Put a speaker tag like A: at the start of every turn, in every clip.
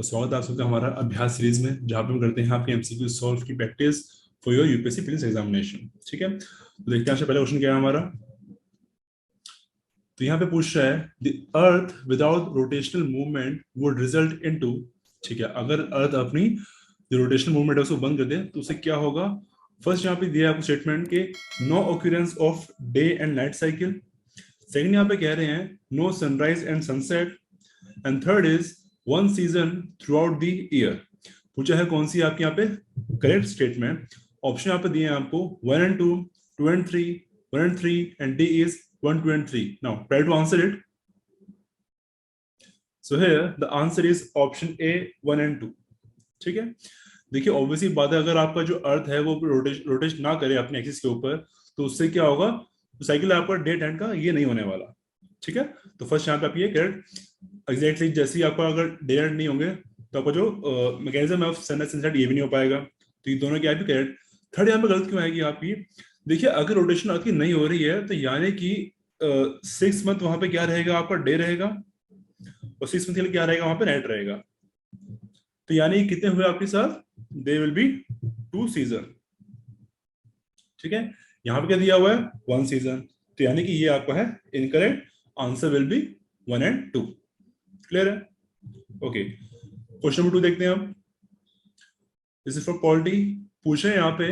A: तो स्वागत है आप सबका हमारा अभ्यास सीरीज में, जहाँ पे हम करते हैं आपके एमसीक्यू सॉल्व की practice for your UPSC prelims examination. ठीक है, तो देखते हैं आपसे पहला क्वेश्चन क्या है हमारा। तो यहाँ पे पूछ रहा है the earth without rotational movement would result into. ठीक है, अगर अर्थ अपनी जो रोटेशनल मूवमेंट है उसको बंद कर दे तो उससे क्या होगा। फर्स्ट यहाँ पे दिया है आपको स्टेटमेंट के no occurrence of day and night cycle. Second यहाँ पे कह रहे हैं no sunrise and sunset. And third is one season throughout the year. पूछा है कौन सी आपके यहाँ पे करेक्ट स्टेटमेंट। ऑप्शन यहाँ पे दिए हैं आपको 1 and 2, 2 and 3, 1 and 3 and D is 1, 2 and 3. Now try to answer it. So here the answer is option A, 1 and 2. ठीक है, देखिए ऑब्वियसली बात है, अगर आपका जो अर्थ है वो रोटेट ना करे अपने एक्सिस के ऊपर तो उससे क्या होगा, तो साइकिल आपका डे टाइम का ये नहीं होने वाला। ठीक है, तो फर्स्ट यहाँ पे आप ये करेक्ट एग्जैक्टली जैसे ही आपका अगर डे टाइम नहीं होंगे तो आपका जो मैकेनिज्म है सनराइज सनसेट ये भी नहीं हो पाएगा। तो ये दोनों क्या भी करेक्ट। थर्ड यहाँ पे गलत क्यों आएगी आपकी। देखिए अगर रोटेशन आपकी नहीं हो रही है तो यानी कि 6 मंथ वहां पे क्या रहेगा, आपका डे रहेगा, और 6 मंथ के लिए क्या रहेगा, वहां पे नाइट रहेगा। तो यानी कितने हुए आपके साथ, दे विल बी 2 सीजन। ठीक है, यहां पे क्या दिया हुआ है 1 सीजन, तो यानी कि ये आपका है incorrect. Answer will be 1 and 2। Clear है, ओके। क्वेश्चन नंबर 2 देखते हैं हम। This is for polity. पूछ रहे हैं यहाँ पे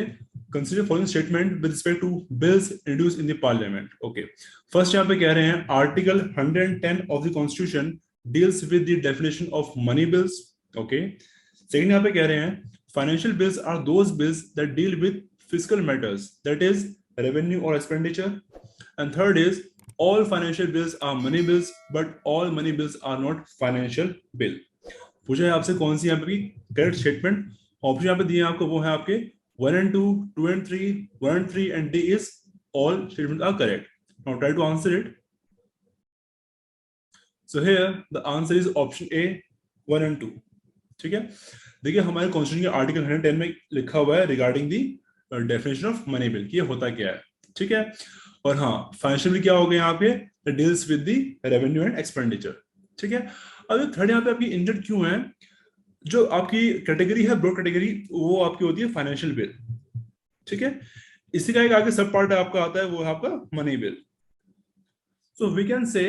A: consider following statement with respect to bills introduced in the parliament. Okay, first यहाँ पे कह रहे हैं article 110 of the constitution deals with the definition of money bills. Okay, second यहाँ पे कह रहे हैं financial bills are those bills that deal with fiscal matters, that is revenue or expenditure. And third is all financial bills are money bills, but all money bills are not financial bill. पूछा है आपसे कौन सी यहाँ पे correct statement. Option यहाँ पे दिए हैं आपको, वो है आपके 1 and 2, 2 and 3, 1 and 3 and D is all statements are correct. Now try to answer it. So here the answer is option A, 1 and 2. ठीक है, देखिए हमारे कॉन्स्टिट्यूशन के आर्टिकल 110 में लिखा हुआ है regarding the definition of money bill, ये होता क्या है। ठीक है, और हाँ फाइनेंशियल बिल क्या हो गया यहाँ पे, deals with the revenue and expenditure. ठीक है, अब थर्ड यहाँ पे आपकी इंजर्ड क्यों है, जो आपकी कैटेगरी है ब्रॉड कैटेगरी वो आपकी होती है फाइनेंशियल बिल। ठीक है, इसी का एक आगे सब पार्ट आपका आता है वो है आपका money bill. So we can say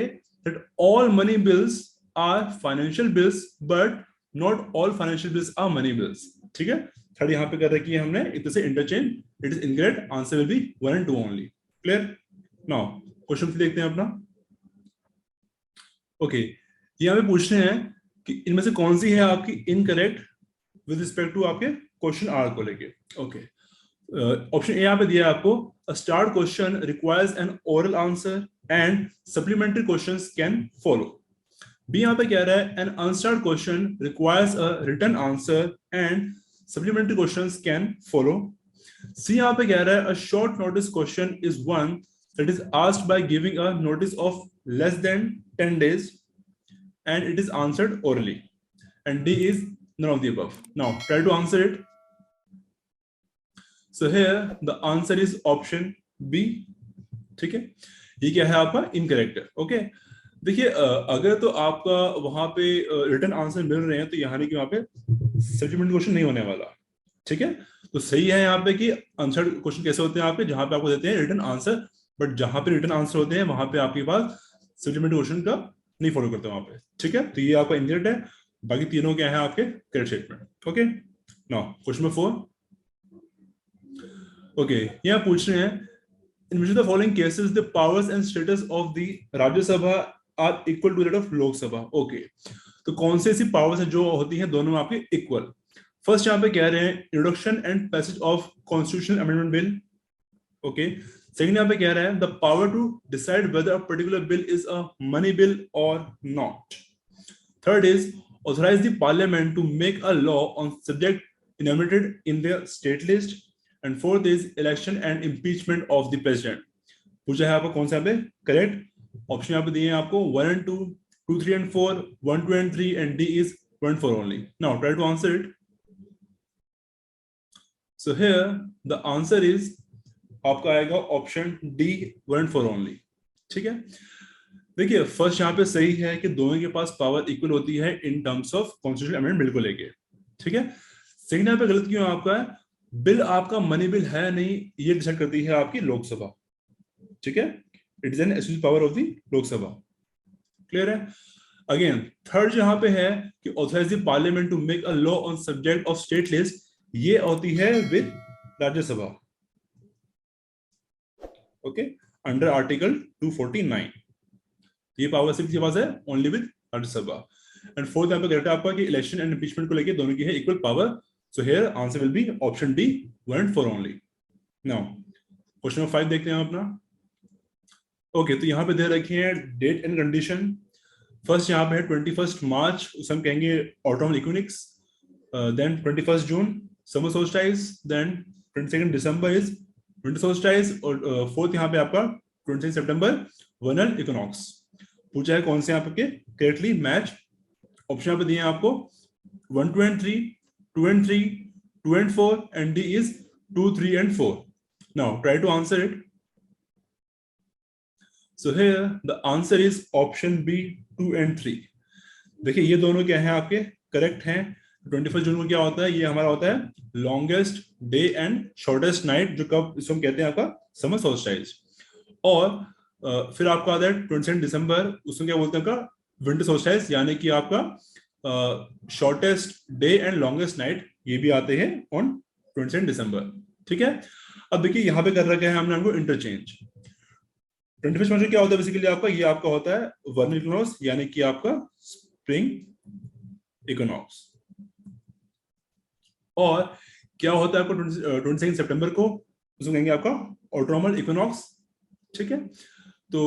A: that all money bills are financial bills but not all financial bills are money bills. ठीक है, थर्ड यहाँ पे कर रखी है हमने इतने से interchange, it is incorrect, answer will be 1 and 2 only. Clear, now question देखते हैं अपना। ओके, यहाँ पे पूछ रहे हैं कि इनमें से कौन सी है आपकी इनकरेक्ट विद रिस्पेक्ट टू आपके क्वेश्चन आर को लेके। ओके, ऑप्शन ए यहाँ पे दिया है आपको a starred question requires an oral answer and supplementary questions can follow. B यहाँ पे कह रहा है an unstarred question requires a written answer and supplementary questions can follow. C यहाँ पे कह रहा है a short notice question is one that is asked by giving a notice of less than 10 days and it is answered orally. And D is none of the above. Now try to answer it. So here the answer is option B. ठीक है, ये क्या है आपका incorrect है। Okay, देखिए अगर तो आपका वहां पे रिटर्न आंसर मिल रहे हैं तो यहाँ कि वहां पे सप्लीमेंट्री क्वेश्चन नहीं होने वाला। ठीक है, तो सही है यहाँ पे कि आंसर क्वेश्चन कैसे होते हैं आपके, जहां पे आपको देते हैं रिटर्न आंसर, बट जहां पे रिटर्न आंसर होते हैं वहां पे आपके पास सप्लीमेंट्री क्वेश्चन का नहीं फॉलो करते वहां पे। ठीक है, तो ये आपका इनकरेक्ट है, बाकी तीनों क्या है आपके correct statement. Okay, now question number 4। Okay, यहाँ पूछ रहे हैं in which of the following cases the powers and status of the Rajya Sabha are equal to that of Lok Sabha. Okay, तो कौन से ऐसी पावर्स हैं जो होती हैं दोनों में आपके इक्वल। फर्स्ट यहाँ पे कह रहे हैं introduction and passage of constitutional amendment bill. Okay, second यहाँ पे कह रहा है the power to decide whether a particular bill is a money bill और not. Third is authorise the parliament to make a law on subject enumerated in the state list. And fourth is election and impeachment of the president. पूछा है आपको कौन सा पे correct. Option यहाँ पे दिए हैं आपको 1 and 2, 2, 3 and 4, 1, 2 and 3 and D is 1, 4 only. Now try to answer it. So here the answer is आपका आएगा ऑप्शन D, 1 and 4 only. ठीक है, देखिए फर्स्ट यहाँ पे सही है कि दोनों के पास पावर इक्वल होती है in terms of constitutional amendment bill को लेके, ठीक है। सेकंड यहाँ पे गलत क्यों है आपका, बिल आपका मनी बिल है नहीं, ये डिसाइड करती है आपकी लोकसभा, ठीक है। It is an exclusive power of the Lok Sabha, clear है। अगेन थर्ड यहाँ पे है कि authorise the parliament to make a law on subject of state list, ये होती है with Rajya Sabha, okay, under article 249, ये पावर सिर्फ किसके पास है, only with Rajya Sabha. And fourth यहाँ पे करेक्ट है आपका कि इलेक्शन एंड इम्पीचमेंट को लेके दोनों की है equal power, so here answer will be option D 1 and 4 only. Now question number 5 देखते हैं अपना। ओके तो यहाँ पे दे रखे हैं डेट एंड कंडीशन। फर्स्ट यहाँ पे है 21 मार्च, उसे हम कहेंगे autumnal equinox, then 21 June summer solstice, then 22 December is winter solstice, और फोर्थ यहाँ पे आपका 26 सितंबर वर्नल इक्विनोक्स। पूछा है कौन से यहाँ पे करेक्टली मैच, ऑप्शन यहाँ पे दिए हैं आपको 1, 2 and 3, 2 and 3, 2 and 4, and D is 2, 3 and 4. Now try to answer it. So here the answer is option B 2 and 3. देखिए ये दोनों क्या हैं आपके करेक्ट हैं। 21 जून को क्या होता है, ये हमारा होता है longest day and shortest night, जो कब इसको हम कहते हैं आपका समर सोल्स्टिस। और फिर आपका आता है 27 दिसंबर, उसमें क्या बोलते हैं आपका विंटर सोल्स्टिस, यानी कि आपका shortest day and longest night, ये भी आते हैं ऑन 27 दिसंबर, ठीक है। अब देखिए यहाँ पे कर रखा है हमने आपको इंटरचेंज। 21 मार्च क्या होता है बेसिकली आपका, ये आपका होता है वर्नल इक्विनोक्स, यानी कि आपका स्प्रिंग इक्विनोक्स। और क्या होता है आपको 22 सितंबर को, उसको कहेंगे आपका ऑटोनमल इक्विनोक्स, ठीक है। तो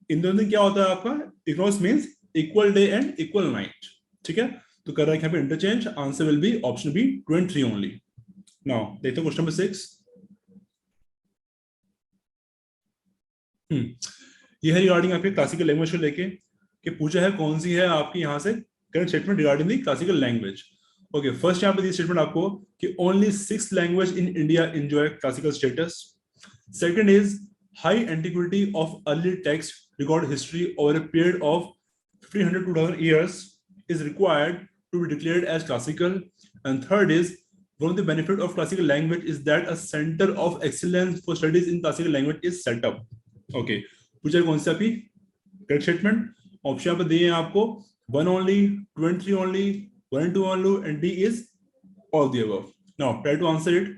A: इन दोनों दिन क्या होता है आपका, equinox means equal day and equal night, ठीक है। तो कर रहा है यहाँ पे interchange, answer will be option B 2 and 3 only. Now देखते हैं क्वेश्चन नंबर 6। ये है रिगार्डिंग आपके क्लासिकल लैंग्वेज को लेके, कि पूछा है कौन सी है आपकी यहाँ से correct statement regarding the classical language. Okay first यहाँ पे दी स्टेटमेंट आपको कि only 6 language in India enjoy classical status. Second is high antiquity of early text record history over a period of 1500 to 2000 years is required to be declared as classical. And third is one of the benefit of classical language is that a center of excellence for studies in classical language is set up. Okay, पूछा कौन सा भी correct statement, option यहाँ पे दिए हैं आपको 1 only, 2 and 3 only, 1 and 2 only, and D is all the above. Now try to answer it.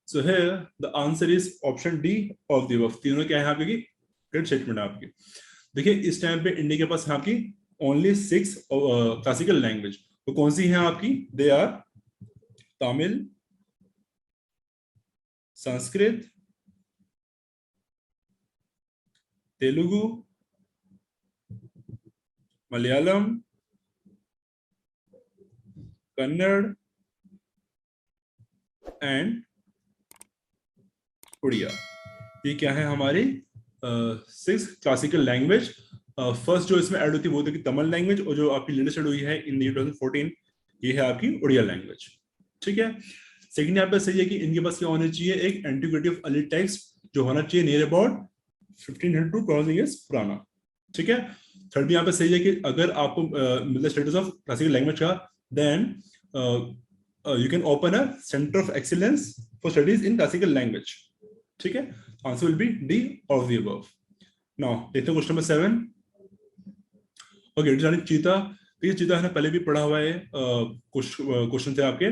A: So here the answer is option D all the above. तीनों क्या है यहाँ पे करेक्ट स्टेटमेंट आपकी। देखिए इस टाइम पे इंडिया के पास यहाँ की ओनली 6 क्लासिकल लैंग्वेज, तो कौन सी है आपकी, they are Tamil, Sanskrit, Telugu, Malayalam, Kannada and Oriya. ये क्या है हमारी 6 क्लासिकल लैंग्वेज। फर्स्ट जो इसमें ऐड होती है वो थी तमिल लैंग्वेज, और जो आपकी लेटेस्ट हुई है इन 2014 ये है आपकी उड़िया लैंग्वेज, ठीक है। सेकंड यहाँ पे सही है कि इनके पास क्या होना चाहिए, एक एंटीक्विटी ऑफ अर्ली टेक्स्ट जो होना चाहिए नियर अबाउट 1500 to 2000 years पुराना, ठीक है। थर्ड यहाँ पे सही है कि अगर आपको मिलता स्टेटस ऑफ क्लासिकल लैंग्वेज का, then you can open a centre of excellence for studies in classical language, ठीक है। Answer will be D all of the above. Now देखते हैं क्वेश्चन नंबर 7। ओके रिगार्डिंग चीता, तो ये चीता है ना पहले भी पढ़ा हुआ है, क्वेश्चन थे आपके।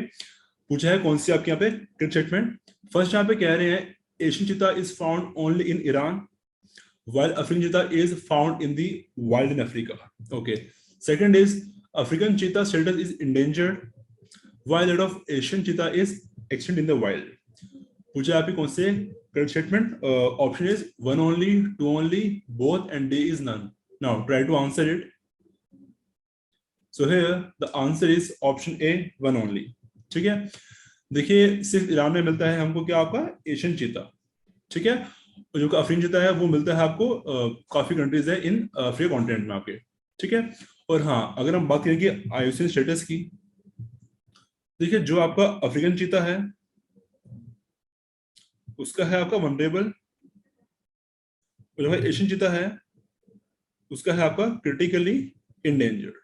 A: पूछा है कौन सी आपके यहाँ पे करेक्ट स्टेटमेंट। फर्स्ट यहाँ पे कह रहे हैं एशियन चीता is found only in Iran, while African cheetah is found in the wild in Africa. Okay. Second is African cheetah status is endangered, while that of Asian cheetah is extinct in the wild. पूछा आपकी कौन से correct statement? Option is 1 only, 2 only, both, and D is none. Now try to answer it. So here the answer is option A 1 only. ठीक है। देखिए सिर्फ Iran में मिलता है हमको क्या आपका एशियन चीता, ठीक है। जो अफ्रीकन चीता है वो मिलता है आपको काफी कंट्रीज है इन अफ्रीका कॉन्टिनेंट में आपके, ठीक है। और हाँ अगर हम बात करें कि आईयूसीएन स्टेटस की, देखिए जो आपका अफ्रीकन चीता है उसका है आपका वनरेबल, जो एशियन चीता है उसका है आपका क्रिटिकली इंडेंजर्ड।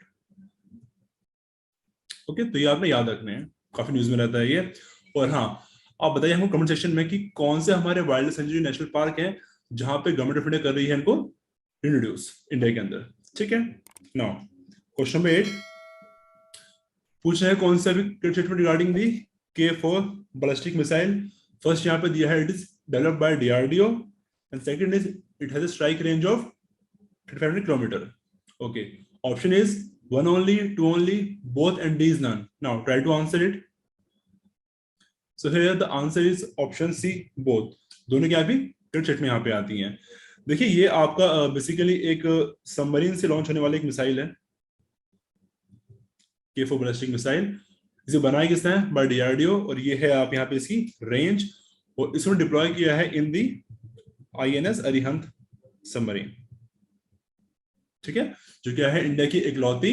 A: ओके, तो ये आपने याद रखने हैं, काफी न्यूज में रहता है ये। और हाँ, आप बताइए हमको कमेंट सेक्शन में कि कौन से हमारे वाइल्ड सेंचुरी नेशनल पार्क हैं जहां पे गवर्नमेंट ऑफ इंडिया कर रही है इनको इंट्रोड्यूस इंडिया के अंदर। ठीक है, नाउ क्वेश्चन नंबर 8 पूछ रहे हैं कौन सा अभी statement regarding the K4 ballistic missile. First यहाँ पे दिया है it is developed by DRDO and second is it has a strike range of 3500 kilometer. Okay, option is one only, two only, both, and D is none. Now try to answer it. So here the answer is option C, both. दोनों क्या भी क्रिट set में यहाँ पे आती हैं। देखिए ये आपका बेसिकली एक सबमरीन से लॉन्च होने वाली एक मिसाइल है, K4 बैलिस्टिक मिसाइल। इसे बनाया किसने है? Bye DRDO. और ये है आप यहाँ पे इसकी रेंज, और इसमें डिप्लॉय किया है in the INS Arihant submarine. ठीक है, जो क्या है इंडिया की इकलौती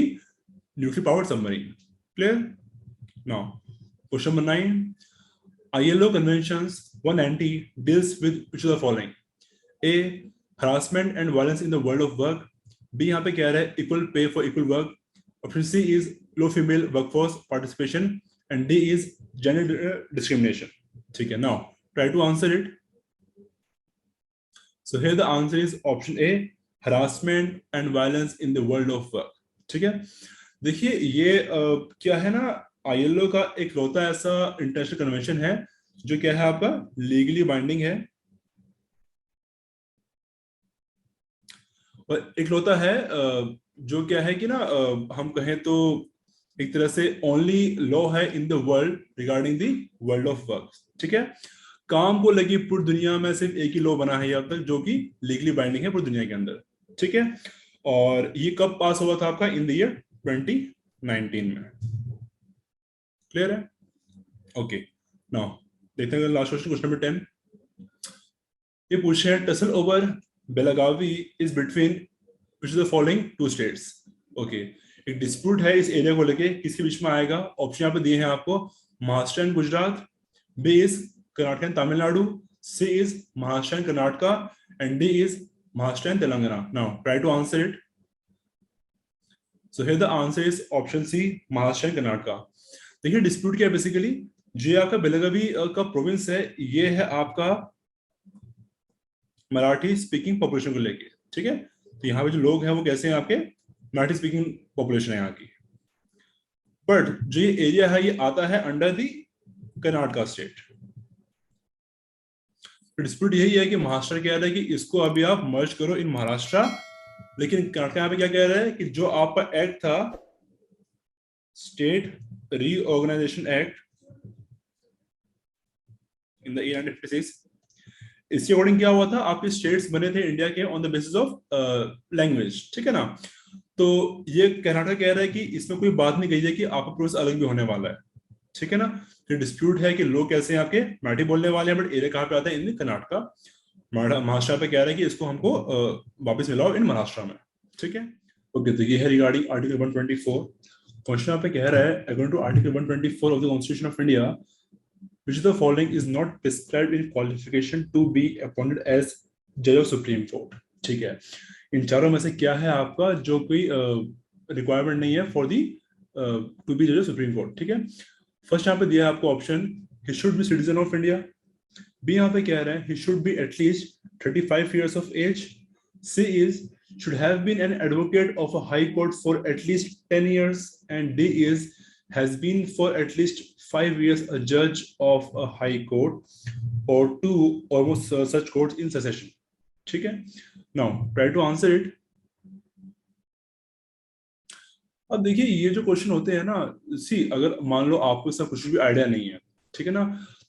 A: nuclear powered submarine. Clear? Now question number 9 ILO conventions 190 deals with which of the following? A, harassment and violence in the world of work. B यहाँ पे कह रहा है equal pay for equal work. Option C is low female workforce participation and D is gender discrimination. ठीक है, now try to answer it. So here the answer is option A, harassment and violence in the world of work. ठीक है, देखिए ये क्या है ना, ILO का एक लौता ऐसा इंटरनेशनल कन्वेंशन है जो क्या है आपका लीगली बाइंडिंग है, और एक लौता है जो क्या है कि ना हम कहें तो एक तरह से ओनली लॉ है इन the world regarding the world of work. ठीक है, काम को लगी पूरी दुनिया में सिर्फ एक ही लॉ बना है अब तक जो कि लीगली बाइंडिंग है पूरी दुनिया के अंदर। ठीक है, और ये कब पास हुआ था आपका? इन द ईयर 2019 में। क्लियर है? ओके, नाउ देखते हैं लास्ट क्वेश्चन, क्वेश्चन नंबर 10। ये पूछे हैं tussle over Belagavi is between which of the following two states. Okay, एक डिस्प्यूट है इस एरिया को लेके, किसके बीच में आएगा? ऑप्शन यहाँ पे दिए हैं आपको, Maharashtra and Gujarat, B is Karnataka and Tamil Nadu, C is Maharashtra and Karnataka, and D is Maharashtra and Telangana. Now try to answer it. So here the answer is option C, Maharashtra and Karnataka. देखिए डिस्प्यूट क्या है बेसिकली, जो आपका बेलगावी का प्रोविंस है ये है आपका मराठी स्पीकिंग पॉपुलेशन को लेके। ठीक है, तो यहाँ पे जो लोग हैं वो कैसे हैं? आपके मराठी स्पीकिंग पॉपुलेशन है यहाँ की। बट जो ये एरिया है ये आता है under the Karnataka state. Dispute यही है कि महाराष्ट्र कह रहा है कि इसको अभी आप मर्ज करो इन महाराष्ट्र, लेकिन कर्नाटक यहाँ पे क्या कह रहा है कि जो आपका एक्ट था state reorganisation act in the year 1956, इसके अकॉर्डिंग क्या हुआ था, आपके स्टेट्स बने थे इंडिया के on the basis of language. ठीक है ना, तो ये कर्नाटक कह रहा है कि इसमें कोई बात नहीं कही है कि आपका प्रोसेस अलग भी होने वाला है। ठीक है ना, तो डिस्प्यूट है कि लोग कैसे हैं आपके मराठी बोलने वाले हैं, बट एरिया कहाँ पे आता है? इन कर्नाटका। महाराष्ट्र पे कह रहा है कि इसको हमको वापस मिलाओ इन महाराष्ट्र में। ठीक है, ओके, तो ये है रिगार्डिंग आर्टिकल 124। क्वेश्चन यहाँ पे कह रहा है according to article 124 of the constitution of India which of the following is not prescribed in qualification to be appointed as judge of supreme court? ठीक है, इन चारों में से क्या है आपका जो कोई रिक्वायरमेंट नहीं है फॉर दी टू बी जज ऑफ सुप्रीम कोर्ट? ठीक है, फर्स्ट यहाँ पे दिया है आपको option, he should be citizen of India. B यहाँ पे कह रहा है he should be at least 35 years of age. C is should have been an advocate of a high court for at least 10 years, and D is has been for at least 5 years a judge of a high court or two or more such courts in succession. ठीक है, now try to answer it. अब देखिए ये जो question होते हैं ना, सी अगर मान लो आपको इसका कुछ भी आइडिया नहीं है, ठीक है ना,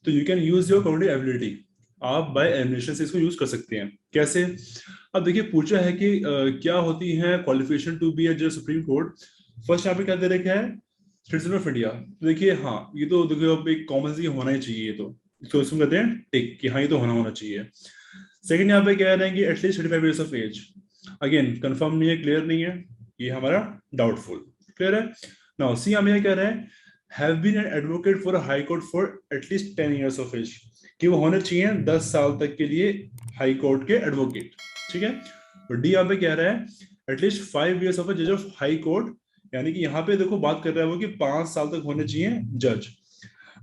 A: तो you can use your cognitive ability, आप बाय एलिमिनेशन से इसको यूज कर सकते हैं। कैसे? अब देखिए पूछा है कि क्या होती है क्वालिफिकेशन टू बी ए जज सुप्रीम कोर्ट। फर्स्ट यहाँ पे क्या दे रखा है? Citizen of India. देखिए हाँ, ये तो देखिए अब एक कॉमन सी होना ही चाहिए, तो इसको कहते हैं टिक कि हाँ ये तो होना चाहिए। सेकंड यहाँ पे कह रहे हैं कि at least 35 years of age, again confirm नहीं है, क्लियर नहीं है, ये हमारा डाउटफुल। क्लियर है? नाउ सी हम ये कह रहे हैं have been an advocate for high court for at least 10 years of age, कि वो होने चाहिए 10 साल तक के लिए हाई कोर्ट के एडवोकेट। ठीक है। और डी यहाँ पे कह रहा है एटलीस्ट 5 years ऑफ अ जज ऑफ हाई कोर्ट, यानी कि यहाँ पे देखो बात कर रहा है वो कि 5 साल तक होने चाहिए जज।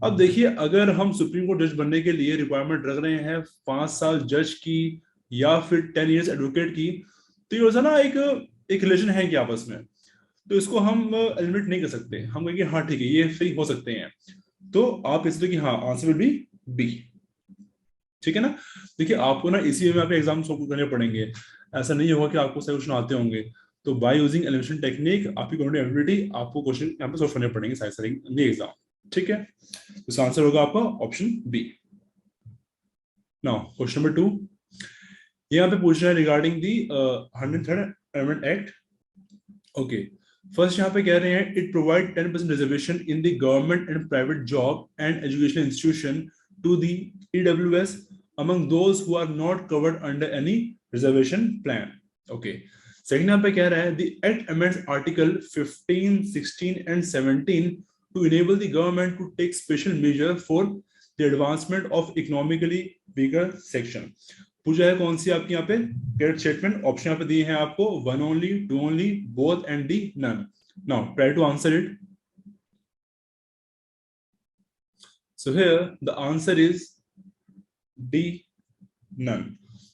A: अब देखिए अगर हम सुप्रीम कोर्ट जज बनने के लिए रिक्वायरमेंट रख रहे हैं 5 साल जज की या फिर 10 years एडवोकेट की, तो ये होता ना एक रिलेशन है कि आपस में, तो इसको हम एलिमिनेट नहीं कर सकते। हम कहेंगे हाँ ठीक है ये सही हो सकते हैं, तो आप इसलिए कि हाँ आंसर विल बी बी। ठीक है ना। देखिए आपको ना इसी में आपके एग्जाम सॉल्व करने पड़ेंगे, ऐसा नहीं होगा कि आपको सही क्वेश्चन आते होंगे। तो बाय यूजिंग एलिमिनेशन टेक्निक आपकी कॉग्निटिव एबिलिटी आपको क्वेश्चन यहाँ पे सॉल्व करने पड़ेंगे सारे सारे एग्जाम। ठीक है, तो आंसर होगा आपका option B. Now question number 2, यहाँ पे पूछ रहा है regarding the 103rd amendment act. Okay, first यहाँ पे कह रहे हैं it provide 10% reservation in the government and private job and educational institution to the EWS among those who are not covered under any reservation plan. Okay. Second यहाँ पे कह रहा है the act amends article 15, 16 and 17 to enable the government to take special measure for the advancement of economically weaker section. पूछा है कौन सी आपकी यहाँ पे करेक्ट स्टेटमेंट, ऑप्शन यहाँ पे दिए हैं आपको 1 only, 2 only, both and D none. Now try to answer it. So here the answer is D none.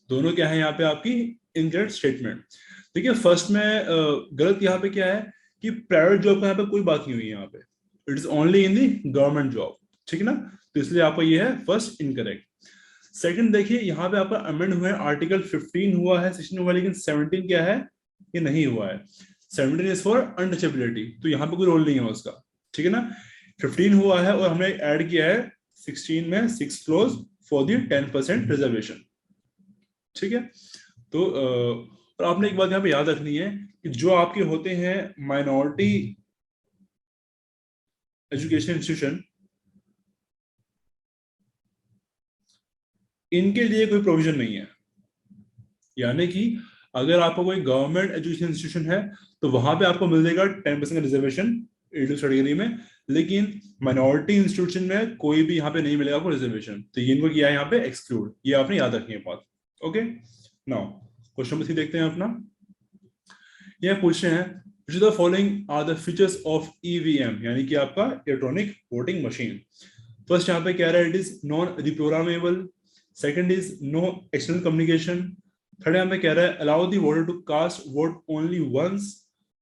A: दोनों क्या है यहाँ पे आपकी इनकरेक्ट स्टेटमेंट। देखिए फर्स्ट में गलत यहाँ पे क्या है कि प्राइवेट जॉब का यहाँ पे कोई बात नहीं हुई यहाँ पे, it is only in the government job. ठीक है ना, तो इसलिए आपका ये है फर्स्ट इनकरेक्ट। सेकंड देखिए यहाँ पे आपका अमेंड हुआ है आर्टिकल 15 हुआ है, 16 हुआ है, लेकिन 17 क्या है, ये नहीं हुआ है। 17 इज फॉर अनटचेबिलिटी, तो यहाँ पे कोई रोल नहीं है उसका। ठीक है ना, 15 हुआ है और हमने ऐड किया है 16 में 6 क्लोज फॉर दी 10% रिजर्वेशन। ठीक है, तो और आपने एक बात यहाँ पे याद रखनी है कि जो आपके होते हैं माइनॉरिटी एजुकेशन इंस्टीट्यूशन, इनके लिए कोई प्रोविजन नहीं है। यानी कि अगर आपका कोई गवर्नमेंट एजुकेशन इंस्टीट्यूशन है तो वहां पे आपको मिल जाएगा 10% रिजर्वेशन कैटेगरी में, लेकिन माइनॉरिटी इंस्टीट्यूशन में कोई भी यहाँ पे नहीं मिलेगा आपको रिजर्वेशन। तो ये इनको किया है यहाँ पे एक्सक्लूड, ये आपने याद रखनी है बात। ओके, नाउ क्वेश्चन नंबर 3 देखते हैं अपना। यह पूछ रहे हैं which of the following are the features of EVM, यानी कि आपका इलेक्ट्रॉनिक वोटिंग मशीन। फर्स्ट यहाँ पे कह रहा है it is non reprogrammable, second is no external communication, third यहाँ पे कह रहा है allow the voter to cast vote only once,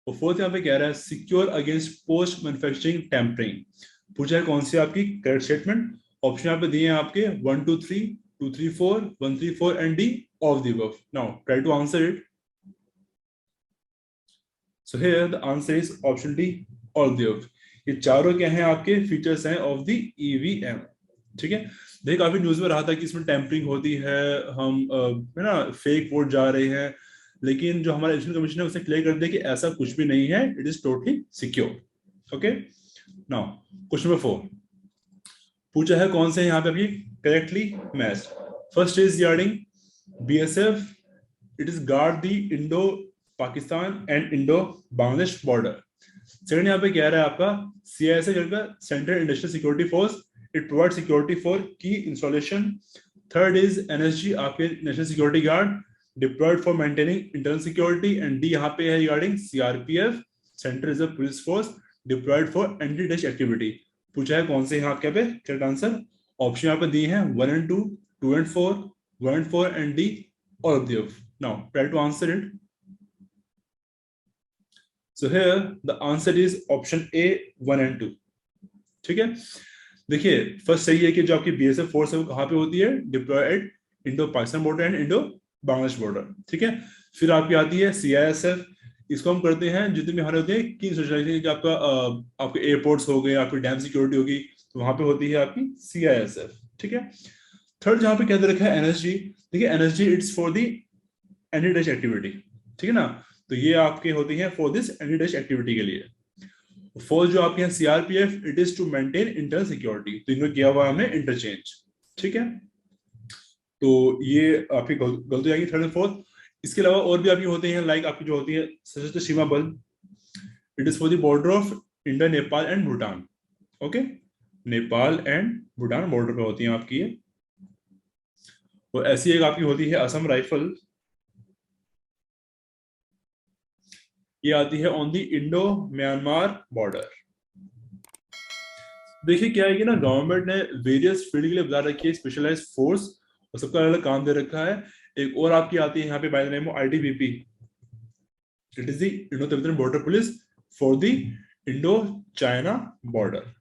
A: और फोर्थ यहाँ पे कह रहा है secure against post manufacturing tampering. पूछा है कौन सी आपकी करेक्ट स्टेटमेंट, ऑप्शन यहाँ पे दिए हैं आपके 1 2 3, 2 3 4, 1 3 4 and D of the above. Now try to answer it. So here the answer is option D, all the above. ये चारों क्या हैं आपके फीचर्स हैं ऑफ द EVM। ठीक है, देखिए काफी न्यूज में रहा था कि इसमें टेम्परिंग होती है, हम है ना फेक वोट जा रहे हैं, लेकिन जो हमारा इलेक्शन कमीशन है उसने क्लियर कर दिया कि ऐसा कुछ भी नहीं है, it is totally secure. Okay, now question number 4 पूछा है कौन से यहाँ पे अभी correctly matched. First is regarding BSF, it is guard the Indo Pakistan and Indo Bangladesh border. Second यहाँ पे कह रहा है आपका CISF का central industrial security force, it provide security for key installation. Third is NSG आपके national security guard deployed for maintaining internal security, and D यहाँ पे है regarding CRPF central reserve police force deployed for anti touch activity. पूछा है कौन से यहाँ पे करेक्ट आंसर, ऑप्शन यहाँ पे दिए हैं 1 and 2, 2 and 4, 1 and 4 and D all of the above. Now try to answer it. So here the answer is option A 1 and 2। ठीक है, देखिए फर्स्ट सही है कि जो आपकी BSF फोर्स है वो कहाँ पे होती है, deployed Indo Pakistan border and Indo Bangladesh border. ठीक है, फिर आपकी आती है CISF, इसको हम करते हैं जितने भी हमारे होते हैं की सोसाइटी, आपका आपके एयरपोर्ट्स हो गए, आपकी डैम सिक्योरिटी होगी, तो वहां पे होती है आपकी CISF। ठीक है, थर्ड जहां पे क्या दे रखा है NSG, देखिए NSG it's for the anti touch activity. ठीक है ना, तो ये आपके होती है for this anti touch activity के लिए। फोर्थ जो आपके यहाँ CRPF, it is to maintain internal security, तो इन्होंने किया हुआ हमने इंटरचेंज। ठीक है, तो ये आपकी गलती आएगी थर्ड एंड फोर्थ। इसके अलावा और भी आपकी होते हैं लाइक आपकी जो होती है सशस्त्र सीमा बल, it is for the border of India, Nepal and Bhutan. Okay, Nepal and Bhutan border पे होती है आपकी ये। और ऐसी एक आपकी होती है असम राइफल, ये आती है on the Indo Myanmar border. देखिए क्या है कि ना गवर्नमेंट ने वेरियस फील्ड के लिए बता रखी है स्पेशलाइज्ड फोर्स, और सबका अलग अलग काम दे रखा है। एक और आपकी आती है यहाँ पे by the name of ITBP, it is the Indo Tibetan border police for the Indo China border.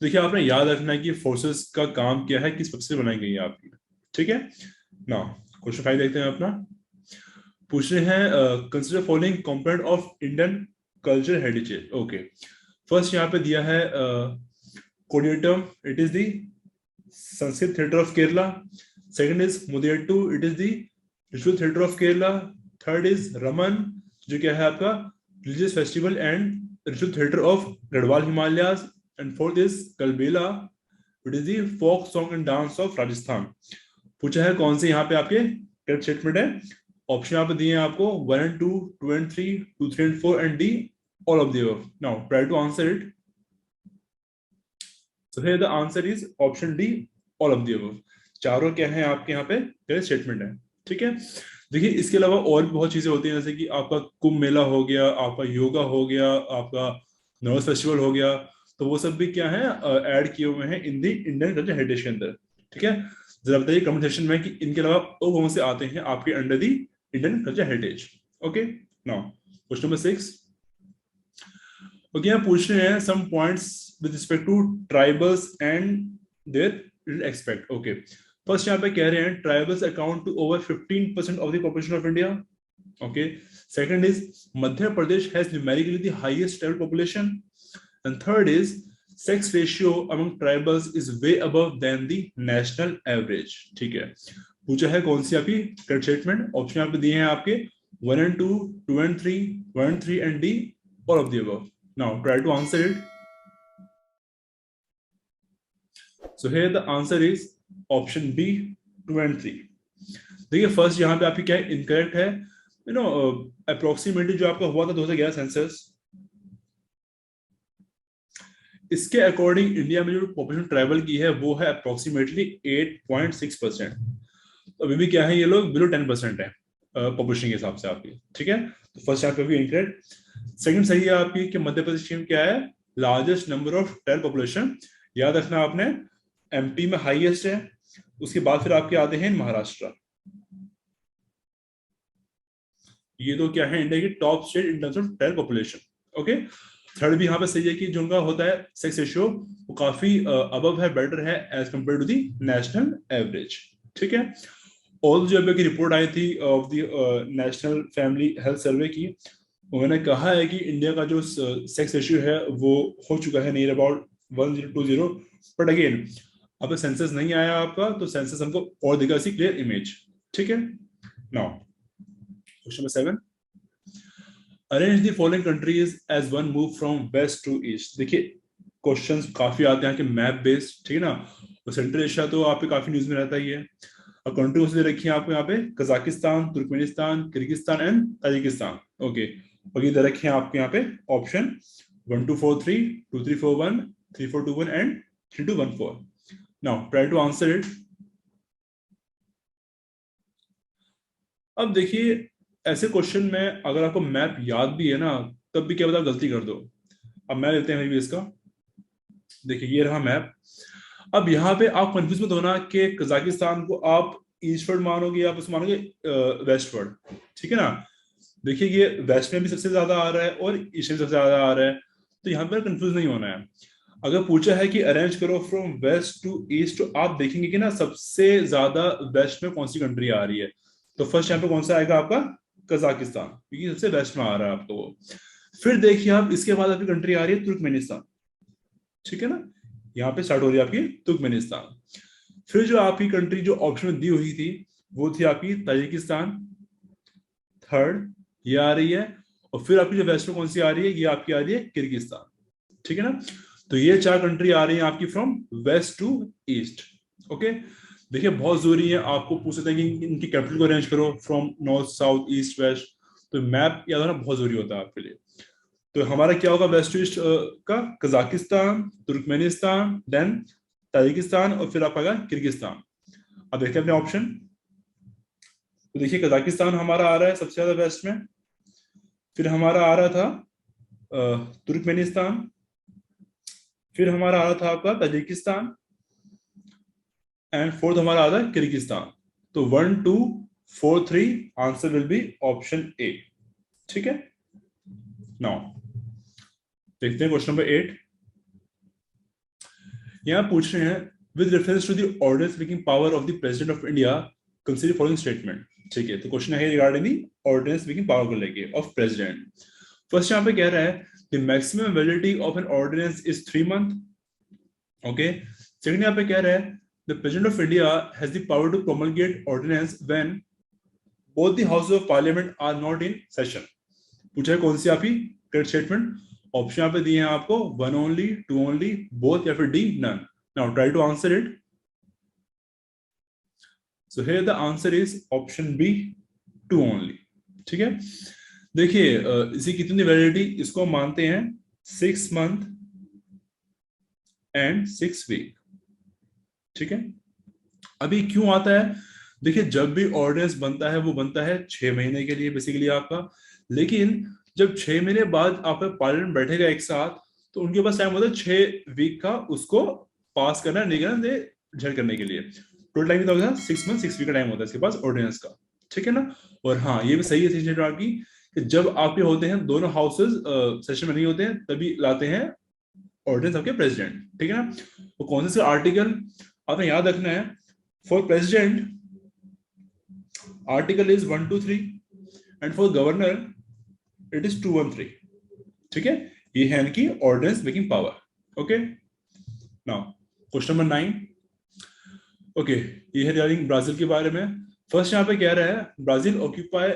A: देखिए आपने याद रखना है कि फोर्सेस का काम क्या है, किस पर्पस से बनाई गई है आपकी। ठीक है ना। क्वेश्चन 5 देखते हैं अपना। पूछ रहे हैं consider following component of Indian culture heritage. Okay, first यहाँ पे दिया है Koodiyattam, it is the Sanskrit theatre of Kerala. Second is Mudiyettu, it is the ritual theatre of Kerala. Third is Ramman, जो क्या है आपका religious festival and ritual theatre of Garhwal Himalayas. And fourth is Kalbelia, it is the folk song and dance of Rajasthan. पूछा है कौन से यहाँ पे आपके करेक्ट स्टेटमेंट है। ऑप्शन यहाँ पे दिए हैं आपको 1 and 2, 2 and 3, 2, 3 and 4 and D, all of the above. Now try to answer it. So here the answer is option D, all of the above. चारों क्या है आपके यहाँ पे करेक्ट स्टेटमेंट है। ठीक है, देखिए इसके अलावा और भी बहुत चीजें होती हैं, जैसे कि आपका कुंभ मेला हो गया, आपका योगा हो गया, आपका नर्स फेस्टिवल हो गया, तो वो सब भी क्या है ऐड किए हुए हैं इन दी इंडियन कल्चर हेरिटेज के अंदर। ठीक है, जरा बताइए कमेंट सेक्शन में कि इनके अलावा और कौन से आते हैं आपके under the Indian culture heritage. Okay, now question number 6। Okay, यहाँ पूछ रहे हैं some points with respect to tribals and their expect. Okay, first यहाँ पे कह रहे हैं tribals account to over 15% of the population of India. Okay, second is Madhya Pradesh has numerically the highest tribal population. And third is sex ratio among tribals is way above than the national average. ठीक है, पूछा है कौन सी आपकी correct statement. Option यहाँ पे दिए हैं आपके 1 and 2, 2 and 3, 1 and 3 and D, all of the above. Now try to answer it. So here the answer is option B, 2 and 3. देखिए फर्स्ट यहाँ पे आपकी क्या है इनकरेक्ट है। यू नो अप्रोक्सीमेटली जो आपका हुआ था 2011 सेंसस, इसके अकॉर्डिंग इंडिया में जो पॉपुलेशन ट्रैवल की है वो है अप्रोक्सीमेटली 8.6%। अभी भी क्या है ये लोग बिलो 10% है पॉपुलेशन के हिसाब से आपकी। ठीक है, तो फर्स्ट यहाँ पे भी इनकरेक्ट। सेकंड सही है आपकी कि मध्य प्रदेश में क्या है largest number of tribal population. याद रखना आपने, एमपी में हाईएस्ट है, उसके बाद फिर आपके आते हैं महाराष्ट्र। ये तो क्या है इंडिया की top state in terms of tribal population. Okay, third भी यहाँ पे सही है कि जो उनका होता है सेक्स रेशियो वो काफी अबव है, बेटर है as compare to the national average. ठीक है, और जो अभी की रिपोर्ट आई थी of the national family health survey की, उन्होंने कहा है कि इंडिया का जो सेक्स रेशियो है वो हो चुका है नियर अबाउट 1020। बट अगेन अब सेंसस नहीं आया आपका, तो सेंसस हमको और देगा इसकी क्लियर इमेज। ठीक है, now question number 7। Arrange the following countries as one move from west to east. देखिए क्वेश्चंस काफी आते हैं कि मैप बेस्ड। ठीक है ना, तो सेंट्रल एशिया तो आपके काफी न्यूज में रहता ही है। और कंट्री दे रखी है आपको यहाँ पे Kazakhstan, Turkmenistan, Kyrgyzstan and Tajikistan. Okay, और ये दे रखे हैं आपके यहाँ पे option 1 2 4 3, 2 3 4 1, 3 4 2 1 and 3 2 1 4। Now try to answer it. अब देखिए ऐसे क्वेश्चन में अगर आपको मैप याद भी है ना, तब भी क्या पता गलती कर दो। अब मैं लेते हैं इसका, देखिए ये रहा मैप। अब यहाँ पे आप कंफ्यूज मत होना कि कजाकिस्तान को आप ईस्टवर्ड मानोगे या आप उसको मानोगे वेस्टवर्ड। ठीक है ना, देखिए ये वेस्ट में भी सबसे ज्यादा आ रहा है और ईस्ट में सबसे ज्यादा आ रहा है, तो यहाँ पर कंफ्यूज नहीं होना है। अगर पूछा है कि अरेंज करो फ्रॉम वेस्ट टू ईस्ट, तो आप देखेंगे कि ना सबसे ज्यादा वेस्ट में कौन सी कंट्री आ रही है। तो फर्स्ट यहाँ पे कौन सा आएगा आपका कजाकिस्तान, क्योंकि सबसे वेस्ट में आ रहा है आपको वो। फिर देखिए आप इसके बाद आपकी कंट्री आ रही है तुर्कमेनिस्तान। ठीक है ना, यहाँ पे स्टार्ट हो रही है आपकी तुर्कमेनिस्तान। फिर जो आपकी कंट्री जो ऑप्शन में दी हुई थी वो थी आपकी ताजिकिस्तान, थर्ड ये आ रही है। और फिर आपकी जो वेस्ट में कौन सी आ रही है, ये आपकी आ रही है किर्गिस्तान। ठीक है ना, तो ये 4 कंट्री आ रही है आपकी from west to east. Okay, देखिए बहुत जरूरी है, आपको पूछ सकते हैं कि इनकी कैपिटल को अरेंज करो from north south east west, तो मैप याद होना बहुत जरूरी होता है आपके लिए। तो हमारा क्या होगा वेस्ट टू ईस्ट का कजाकिस्तान, तुर्कमेनिस्तान, देन ताजिकिस्तान और फिर आपका किर्गिस्तान। अब देखते हैं अपने ऑप्शन। तो देखिए कजाकिस्तान हमारा आ रहा है सबसे ज्यादा वेस्ट में, फिर हमारा आ रहा था तुर्कमेनिस्तान, फिर हमारा आ रहा था आपका ताजिकिस्तान, एंड फोर्थ हमारा आ रहा है किर्गिस्तान। तो 1 2 4 3 answer will be option A. ठीक है, नाउ देखते हैं क्वेश्चन नंबर 8। यहां पूछ रहे हैं with reference to the ordinance making power of the president of India consider following statement. ठीक है, तो क्वेश्चन है regarding the ordinance making power को लेके ऑफ प्रेसिडेंट। फर्स्ट यहाँ पे कह रहा है the maximum validity of an ordinance is 3 month. Okay, second यहाँ पे कह रहा है the president of India has the power to promulgate ordinance when both the houses of parliament are not in session. पूछा है कौन सी आपकी करेक्ट स्टेटमेंट। ऑप्शन यहाँ पे दिए हैं आपको 1 ओनली, 2 ओनली, बोथ या फिर D none. Now try to answer it. So here the answer is option B 2 only. ठीक है, देखिए इसी कितनी वैलिडिटी, इसको मानते हैं 6 मंथ एंड 6 वीक। ठीक है, अभी क्यों आता है, देखिए जब भी ऑर्डिनेंस बनता है वो बनता है 6 महीने के लिए बेसिकली आपका, लेकिन जब 6 महीने बाद आपका पार्लियामेंट बैठेगा एक साथ, तो उनके पास टाइम होता है 6 वीक का उसको पास करना, नहीं करना, झेल करने के लिए। टोटल टाइम कितना होता है 6 मंथ 6 वीक का टाइम होता है इसके पास ऑर्डिनेंस का। ठीक है ना, और हाँ ये भी सही है आपकी कि जब आपके होते हैं दोनों हाउसेज सेशन में नहीं होते हैं तभी लाते हैं ऑर्डिनेंस आपके प्रेसिडेंट। ठीक है ना, तो कौन से आर्टिकल आपने याद रखना है for president article is 1 2 3 and for governor it is 2 1 3। ठीक है, ये है इनकी ordinance making power. Okay, now question number 9। Okay, ये है रिगार्डिंग ब्राजील के बारे में। फर्स्ट यहाँ पे कह रहा है ब्राजील ऑक्यूपाई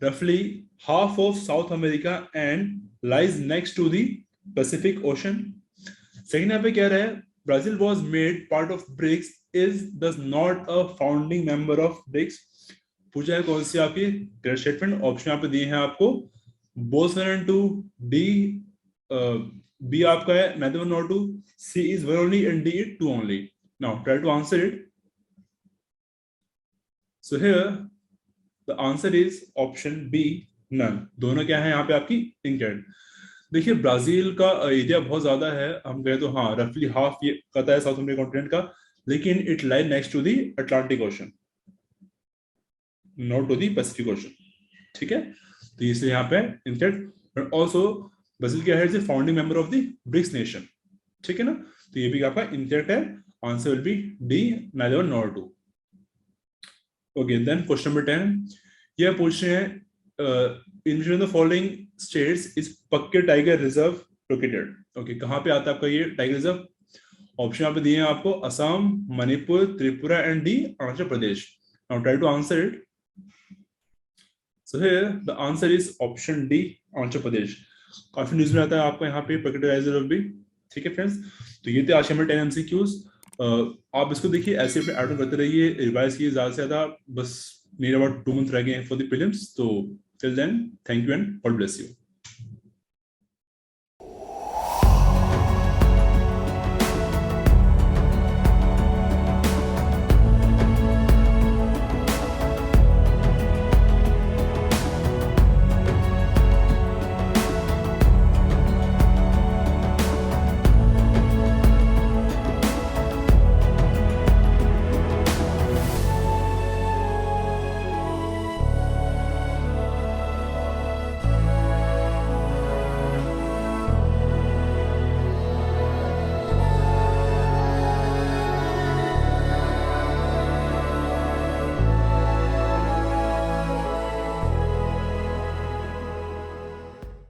A: रफली half of South America and lies next to the Pacific Ocean. Second यहाँ पे कह रहा है Brazil was made part of BRICS is this not a founding member of BRICS. पूछा है कौन सी आपकी करेक्ट स्टेटमेंट। ऑप्शन यहाँ पे दिए हैं आपको बोथ 1 and 2, डी बी आपका है neither 1 nor 2, C is 1 only and D is 2 only. Now try to answer it. So here the answer is option B none. दोनों क्या है यहाँ पे आपकी इनकरेक्ट। देखिए ब्राजील का एरिया बहुत ज्यादा है, हम कहें तो हाँ रफली हाफ ये कहता है साउथ अमेरिकन कॉन्टिनेंट का, लेकिन it lie next to the Atlantic ocean, not to the Pacific ocean. ठीक है, तो इसलिए यहाँ पे इनकरेक्ट। ऑल्सो ब्राजील क्या है founding member of the BRICS nation. ठीक है ना, तो ये भी आपका इनकरेक्ट है। Answer will be D neither 1 nor 2. Okay, then question number 10। ये पूछ रहे हैं in the following states is Pakke tiger reserve located. Okay, कहाँ पे आता है आपका ये टाइगर रिजर्व। ऑप्शन यहाँ पे दिए हैं आपको Assam, Manipur, Tripura and D Arunachal Pradesh. Now try to answer it. So here the answer is option D Arunachal Pradesh. काफी न्यूज में आता है आपको यहाँ पे पक्के टाइगर रिजर्व भी। ठीक है फ्रेंड्स, तो ये थे आज के हमारे 10 MCQs। आप इसको देखिए ऐसे अपने ऐड करते रहिए, रिवाइज कीजिए ज्यादा से ज्यादा। बस नियर अबाउट 2 मंथ रह गए हैं फॉर द प्रीलिम्स। तो till then thank you and God bless you.